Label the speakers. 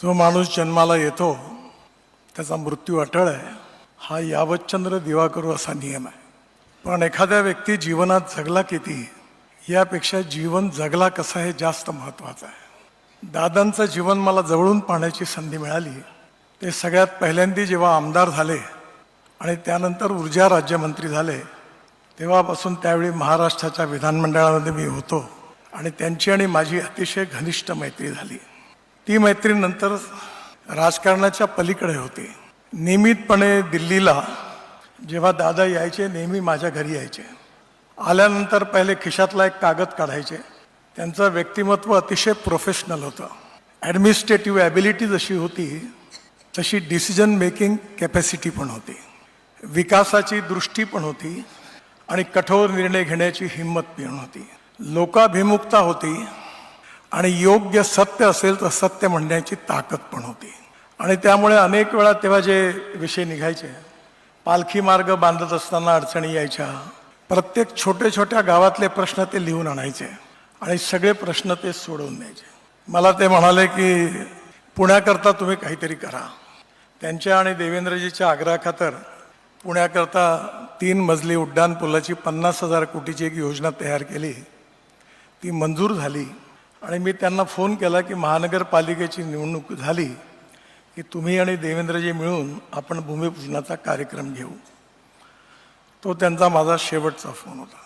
Speaker 1: जो माणूस जन्माला येतो त्याचा मृत्यू अटळ आहे, हा यावतचंद्र दिवाकरू असा नियम आहे. पण एखाद्या व्यक्ती जीवनात जगला किती यापेक्षा जीवन जगला कसा हे जास्त महत्त्वाचं आहे. दादांचं जीवन मला जवळून पाहण्याची संधी मिळाली. ते सगळ्यात पहिल्यांदा जेव्हा आमदार झाले आणि त्यानंतर ऊर्जा राज्यमंत्री झाले तेव्हापासून त्यावेळी महाराष्ट्राच्या विधानमंडळामध्ये मी होतो आणि त्यांची आणि माझी अतिशय घनिष्ठ मैत्री झाली. ती मैत्री नंतर राजकारणाच्या पलीकडे होती. नियमितपणे दिल्लीला जेव्हा दादा यायचे नेहमी माझ्या घरी यायचे. आल्यानंतर पहिले खिशातला एक कागद काढायचे. त्यांचं व्यक्तिमत्व अतिशय प्रोफेशनल होतं. ॲडमिनिस्ट्रेटिव्ह ॲबिलिटी जशी होती तशी डिसिजन मेकिंग कॅपॅसिटी पण होती, विकासाची दृष्टी पण होती आणि कठोर निर्णय घेण्याची हिंमत पण होती. लोकाभिमुखता होती आणि योग्य सत्य असेल तर सत्य म्हणण्याची ताकद पण होती. आणि त्यामुळे अनेक वेळा तेव्हा जे विषय निघायचे, पालखी मार्ग बांधत असताना अडचणी यायच्या, प्रत्येक छोट्या गावातले प्रश्न ते लिहून आणायचे आणि सगळे प्रश्न ते सोडवून द्यायचे. मला ते म्हणाले की पुण्याकरता तुम्ही काहीतरी करा. त्यांच्या आणि देवेंद्रजीच्या आग्रहाखातर पुण्याकरता 3 मजली उड्डाण पुलाची 50,000 कोटीची एक योजना तयार केली. ती मंजूर झाली आणि मी त्यांना फोन केला की महानगरपालिकेची निवडणूक झाली की तुम्ही आणि देवेंद्रजी मिळून आपण भूमिपूजनाचा कार्यक्रम घेऊ. तो त्यांचा माझा शेवटचा फोन होता.